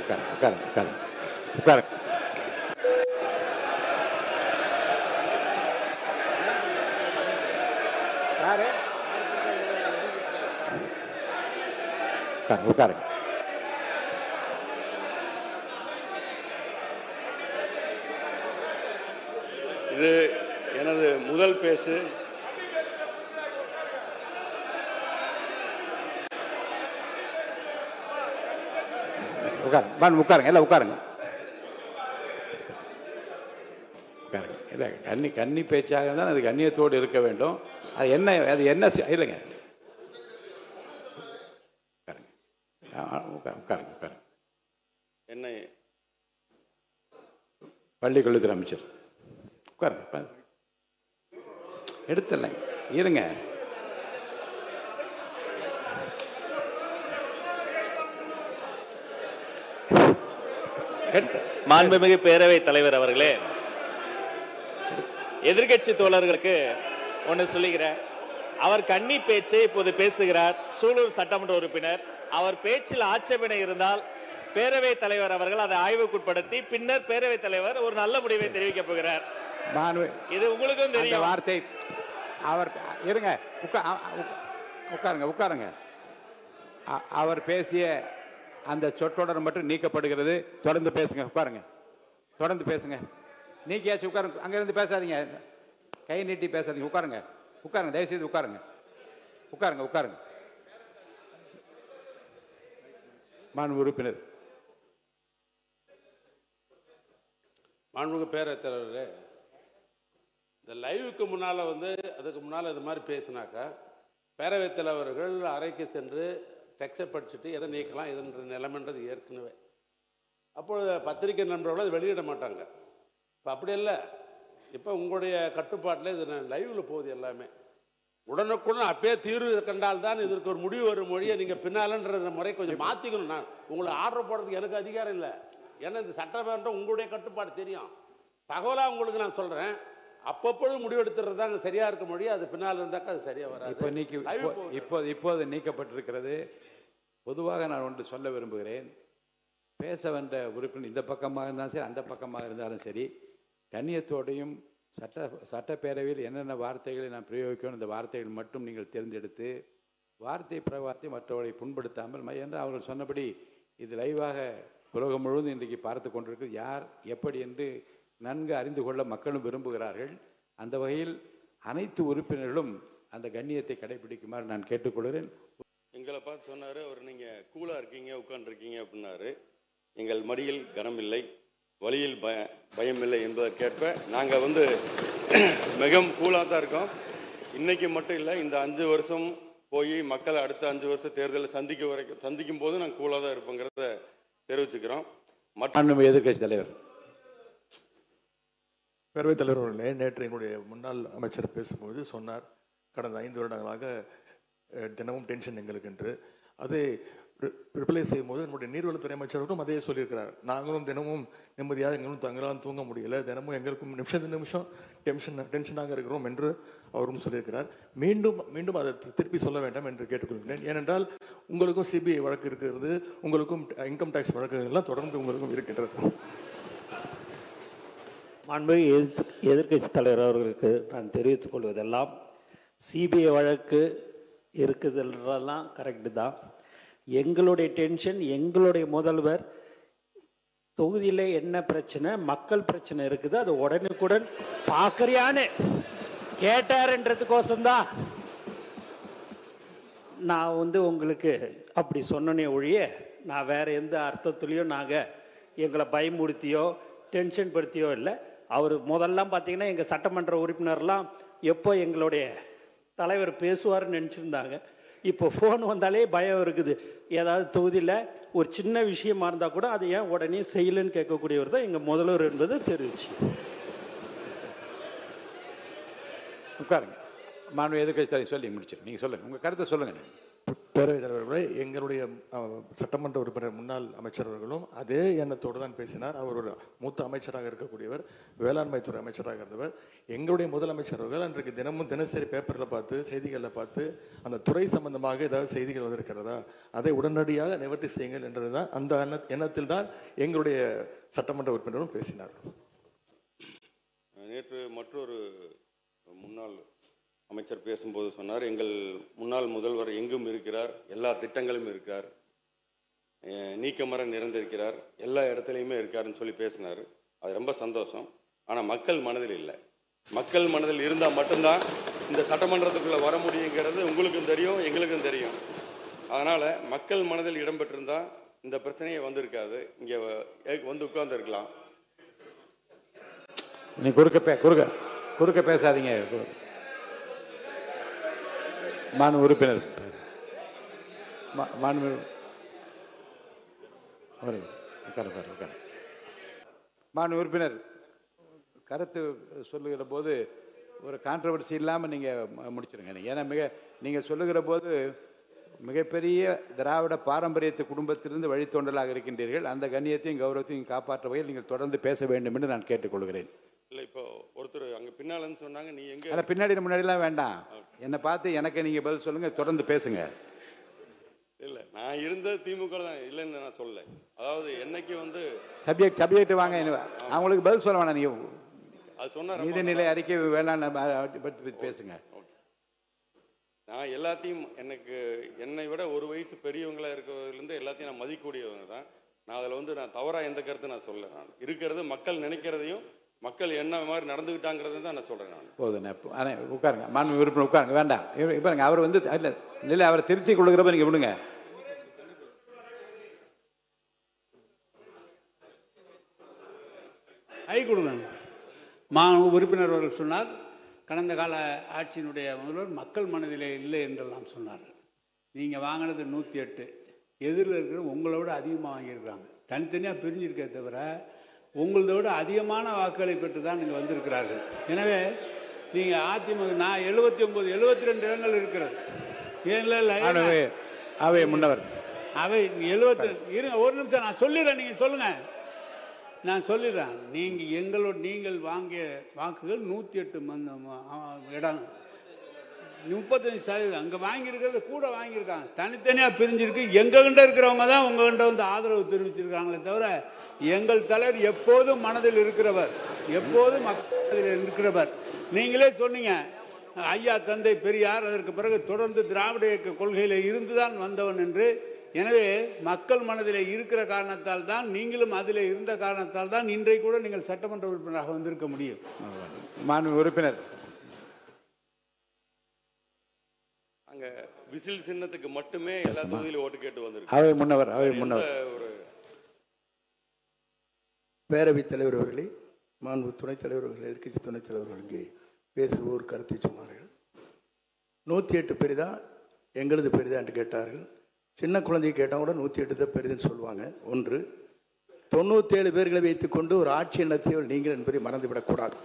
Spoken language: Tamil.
உட்காருங்க உட்காருங்க உட்காருங்க. உட்காருங்க. இது எனது முதல் பேச்சு. உட்காருங்க எல்லாம் உட்காருங்க. உட்காருங்க. இல்லை கன்னி பேச்சாக தான் அது கண்ணியத்தோடு இருக்க வேண்டும். அது என்ன இல்லைங்க. உட்காருங்க உட்காருங்க. என்னை பள்ளிக்கல்வித்துறை அமைச்சர் உட்காருங்க. எடுத்துடல இருங்க. மாண்புமிகு பேரவைத் தலைவர் அவர்களே, எதிர்கட்சி தோழர்களுக்கு ஒன்று சொல்லுகிறேன். அவர் கன்னி பேச்சை இப்போது பேசுகிறார். சூலூர் சட்டமன்ற உறுப்பினர். அவர் பேச்சில் ஆட்சேபனை இருந்தால் பேரவைத் தலைவர் அவர்கள் அதை ஆய்வுக்குட்படுத்தி பின்னர் பேரவைத் தலைவர் ஒரு நல்ல முடிவை தெரிவிக்கப் போகிறார். இது உங்களுக்கும் தெரியும். வார்த்தை அவர் இருங்க. உட்காருங்க. அவர் பேசிய அந்த சொற்றொடர் மட்டும் நீக்கப்படுகிறது. தொடர்ந்து பேசுங்க. உட்காருங்க. தொடர்ந்து பேசுங்க. நீக்கியாச்சு. உட்காருங்க. அங்கிருந்து பேசாதீங்க. கை நீட்டி பேசாதீங்க. உட்காருங்க. தயவுசெய்து உட்காருங்க. மாண்பு உறுப்பினர். மாண்புமிகு பேரவைத் தலைவரே, இந்த லைவுக்கு முன்னால் அதுக்கு முன்னால் இது மாதிரி பேசினாக்கா பேரவைத் தலைவர்கள் அறைக்கு சென்று டெக்ஸ்டை படிச்சுட்டு எதை நீக்கலாம் எதுன்ற நிலைமைன்றது ஏற்கனவே. அப்பொழுது பத்திரிகை நண்பர்கள் அதை வெளியிட மாட்டாங்க. இப்போ அப்படி இல்லை. இப்போ உங்களுடைய கட்டுப்பாட்டில் இது லைவில் போகுது. எல்லாமே உடனுக்குடன் அப்பயே தீர்வு கண்டால்தான் இதற்கு ஒரு முடிவு வரும் மொழியை நீங்கள் பின்னாலன்ற முறை கொஞ்சம் மாற்றிக்கணும். நான் உங்களை ஆர்டர் போடுறதுக்கு எனக்கு அதிகாரம் இல்லை. ஏன்னா இந்த சட்டமன்றம் உங்களுடைய கட்டுப்பாடு தெரியும். தகவலாக உங்களுக்கு நான் சொல்கிறேன். அப்பப்பொழுது முடிவெடுத்துறது தான் சரியாக இருக்க மொழி. அது பின்னால் இருந்தாக்கா அது சரியாக வராது. இப்போது நீக்கப்பட்டிருக்கிறது. பொதுவாக நான் ஒன்று சொல்ல விரும்புகிறேன். பேச வந்த உறுப்பினர் இந்த பக்கமாக இருந்தாலும் சரி, அந்த பக்கமாக இருந்தாலும் சரி, கண்ணியத்தோடையும் சட்டப்பேரவையில் என்னென்ன வார்த்தைகளை நான் பிரயோகிக்கணும், இந்த வார்த்தைகள் மட்டும் நீங்கள் தேர்ந்தெடுத்து வார்த்தை பிரவார்த்தை மற்றவர்களை புண்படுத்தாமல், என்று அவர்கள் சொன்னபடி இது லைவாக உலகம் முழுவதும் இன்றைக்கு பார்த்து கொண்டிருக்கு. யார் எப்படி என்று நன்கு அறிந்து கொள்ள மக்களும் விரும்புகிறார்கள். அந்த வகையில் அனைத்து உறுப்பினர்களும் அந்த கண்ணியத்தை கடைபிடிக்குமாறு நான் கேட்டுக்கொள்கிறேன். எங்களை பார்த்து சொன்னார் அவர், நீங்கள் கூலாக இருக்கீங்க, உட்காந்துருக்கீங்க அப்படின்னாரு. எங்கள் மடியில் கனமில்லை, வழியில் பயமில்லை என்பதற்கேற்ப நாங்கள் மிகவும் கூலாக தான் இருக்கோம். இன்றைக்கி மட்டும் இல்லை, இந்த 5 வருஷம் போய் மக்களை அடுத்த 5 வருஷம் தேர்தலை சந்திக்கும் போது நாங்கள் கூலாக தான் இருப்போங்கிறத தெரிவிச்சுக்கிறோம். மற்ற எதிர்கட்சி தலைவர். பேரவைத் தலைவர் அவர்களே, நேற்று எங்களுடைய முன்னாள் அமைச்சர் பேசும்போது சொன்னார், கடந்த 5 வருடங்களாக தினமும் டென்ஷன் எங்களுக்கு என்று. அதை ரிப்ளை செய்யும்போது நம்முடைய நீர்வளத்துறை அமைச்சர்களும் அதே சொல்லியிருக்கிறார். நாங்களும் தினமும் நிம்மதியாக எங்களும் தங்களால் தூங்க முடியல, தினமும் எங்களுக்கும் நிமிஷம் டென்ஷனாக இருக்கிறோம் என்று அவரும் சொல்லியிருக்கிறார். மீண்டும் அதை திருப்பி சொல்ல வேண்டாம் என்று கேட்டுக்கொள்கிறேன். ஏனென்றால் உங்களுக்கும் சிபிஐ வழக்கு இருக்கிறது, உங்களுக்கும் இன்கம் டேக்ஸ் வழக்குகள் எல்லாம் தொடர்ந்து உங்களுக்கும் இருக்கின்றது. மாண்புமிகு எதிர்கட்சி தலைவர் அவர்களுக்கு நான் தெரிவித்துக் கொள்வதெல்லாம், சிபிஐ வழக்கு இருக்குதுன்றதெல்லாம் கரெக்டு தான். எங்களுடைய டென்ஷன், எங்களுடைய முதல்வர் தொகுதியில் என்ன பிரச்சனை, மக்கள் பிரச்சனை இருக்குது, அது உடனுக்குடன் பார்க்கறியான்னு கேட்டாருன்றதுக்கோசம்தான் நான் உங்களுக்கு அப்படி சொன்னனே ஒழிய, நான் வேற எந்த அர்த்தத்துலேயும் நாங்கள் எங்களை பயமுறுத்தியோ டென்ஷன் படுத்தியோ இல்லை. அவர் முதல்லாம் பார்த்தீங்கன்னா எங்கள் சட்டமன்ற உறுப்பினர்லாம் எப்போ எங்களுடைய தலைவர் பேசுவார்னு நினச்சிருந்தாங்க. இப்போ ஃபோன் வந்தாலே பயம் இருக்குது. ஏதாவது தொகுதியில் ஒரு சின்ன விஷயமா இருந்தால் கூட அதை ஏன் உடனே செய்யலன்னு கேட்கக்கூடியவர் தான் எங்கள் முதல்வர் என்பது தெரிவிச்சு. உட்காருங்க. மாண்பு எதிர்கட்சி தலைவர் சொல்லி முடிச்சிடும். நீங்கள் சொல்லுங்கள், உங்கள் கருத்தை சொல்லுங்கள். பேரவைத் தலைவர்களே, எங்களுடைய சட்டமன்ற உறுப்பினர் முன்னாள் அமைச்சர் அவர்களும் அதே எண்ணத்தோடு தான் பேசினார். அவர் ஒரு மூத்த அமைச்சராக இருக்கக்கூடியவர், வேளாண்மை துறை அமைச்சராக இருந்தவர். எங்களுடைய முதலமைச்சர் அவர்கள் அன்றைக்கு தினமும் தினசரி பேப்பரில் பார்த்து, செய்திகளில் பார்த்து, அந்த துறை சம்பந்தமாக ஏதாவது செய்திகள் வந்திருக்கிறதா, அதை உடனடியாக நிவர்த்தி செய்யுங்கள் என்றதுதான், அந்த எண்ணத்தில் தான் எங்களுடைய சட்டமன்ற உறுப்பினரும் பேசினார். நேற்று மற்றொரு முன்னாள் அமைச்சர் பேசும்போது சொன்னார், எங்கள் முன்னாள் முதல்வர் எங்கும் இருக்கிறார், எல்லா திட்டங்களும் இருக்கிறார், நீக்கமர நிறைந்திருக்கிறார், எல்லா இடத்துலையுமே இருக்காருன்னு சொல்லி பேசினார். அது ரொம்ப சந்தோஷம். ஆனால் மக்கள் மனதில் இல்லை. மக்கள் மனதில் இருந்தால் மட்டும்தான் இந்த சட்டமன்றத்துக்குள்ளே வர முடியுங்கிறது உங்களுக்கும் தெரியும், எங்களுக்கும் தெரியும். அதனால் மக்கள் மனதில் இடம்பெற்றிருந்தால் இந்த பிரச்சனையே வந்திருக்காது. இங்கே வந்து உட்கார்ந்துருக்கலாம். நீ குறுக்க பேசாதீங்க. மாண்பு உறுப்பினர் மாண்பு உறுப்பினர் கருத்து சொல்லுகிற போது ஒரு கான்ட்ரவர்சி இல்லாமல் நீங்கள் முடிச்சிருங்க. ஏன்னா நீங்கள் சொல்லுகிற போது மிகப்பெரிய திராவிட பாரம்பரியத்து குடும்பத்திலிருந்து வழித்தோன்றலாக இருக்கின்றீர்கள். அந்த கண்ணியத்தையும் கௌரவத்தையும் காப்பாற்ற வகையில் நீங்கள் தொடர்ந்து பேச வேண்டும் என்று நான் கேட்டுக்கொள்கிறேன். இல்லை, இப்போ ஒருத்தர் அங்கே பின்னாலன்னு சொன்னாங்க, நீ எங்கே? அதில் முன்னாடிலாம் வேண்டாம், என்னை பார்த்து எனக்கு நீங்கள் பதில் சொல்லுங்கள், தொடர்ந்து பேசுங்க. இல்லை, நான் இருந்த திமுக தான் இல்லைன்னு நான் சொல்லலை. அதாவது என்னைக்கு வந்து சப்ஜெக்ட் வாங்க, அவங்களுக்கு பதில் சொல்ல வேணாம். நீங்கள் அது சொன்ன நீதிநிலை அறிக்கை வேணாம் பற்றி பேசுங்க. நான் எல்லாத்தையும் என்னை விட ஒரு வயசு பெரியவங்களாக இருக்கிறதுலேருந்து எல்லாத்தையும் நான் மதிக்கக்கூடியவங்க தான். நான் அதில் வந்து நான் தவறாக எந்த கருத்து நான் சொல்ல. நான் இருக்கிறது மக்கள் நினைக்கிறதையும் மக்கள் என்ன மாதிரி நடந்துக்கிட்டாங்கிறது தான் நான் சொல்கிறேன். நான் போதுண்ணே, உட்காருங்க. மாண்பு உறுப்பினர் உட்காருங்க. வேண்டாம், இப்போ அவர் வந்து இல்லை அவரை திருத்தி கொள்கிறப்ப நீங்கள் விடுங்க. கொடுங்க. உறுப்பினர் அவர்கள் சொன்னார், கடந்த கால ஆட்சியினுடைய முதல்வர் மக்கள் மனதிலே இல்லை என்றெல்லாம் சொன்னார். நீங்கள் வாங்கினது 108, எதிரில் இருக்கிற உங்களோட அதிகமாக வாங்கியிருக்காங்க. தனித்தனியாக பிரிஞ்சிருக்கே தவிர உங்களோட அதிகமான வாக்குகளை பெற்று தான் நீங்கள் வந்திருக்கிறார்கள். எனவே நீங்கள் அதிமுக நான் 79 72 இடங்கள் இருக்கிறது. அவை முன்னவர் அவை 70 இருங்க, ஒரு நிமிஷம் நான் சொல்லிடுறேன், நீங்கள் சொல்லுங்கள். நான் சொல்லிடுறேன். நீங்கள் வாங்கிய வாக்குகள் 108 இடம், 35% அங்கே வாங்கியிருக்கிறது கூட வாங்கியிருக்காங்க. தனித்தனியாக பிரிஞ்சிருக்கு. எங்ககிட்ட இருக்கிறவங்க தான் உங்ககிட்ட வந்து ஆதரவு தெரிவிச்சிருக்காங்களே தவிர எங்கள் தலைவர் எப்போதும் மனதில் இருக்கிறவர், எப்போதும் மக்கள் இருக்கிறவர். நீங்களே சொன்னீங்க, ஐயா தந்தை பெரியார் அதற்கு பிறகு தொடர்ந்து திராவிட இயக்க கொள்கையில் இருந்துதான் வந்தவன் என்று. எனவே மக்கள் மனதில் இருக்கிற காரணத்தால் தான், நீங்களும் அதில் இருந்த காரணத்தால் தான் இன்றைக்கு கூட நீங்கள் சட்டமன்ற உறுப்பினராக வந்திருக்க முடியும். மாண்பு உறுப்பினர், அங்கே விசில் சின்னத்துக்கு மட்டுமே எல்லா தொகுதியிலும் ஓட்டு கேட்டு வந்திருக்கு. அவை முன்னவர் ஒரு பேரவைத் தலைவர் அவர்களே, மாண்பு துணைத் தலைவர்கள், எதிர்க்கட்சி துணைத் தலைவர்களுக்கு பேசுவோர் கருத்தை சொன்னார்கள். 108 பெரிதா எங்களது பெரிதா என்று கேட்டார்கள். சின்ன குழந்தையை கேட்டால் கூட 108 தான் பெரிதுன்னு சொல்லுவாங்க. ஒன்று, 97 பேர்களை வைத்துக்கொண்டு ஒரு ஆட்சி நடத்தியவர் நீங்கள் என்பதை மறந்துவிடக்கூடாது.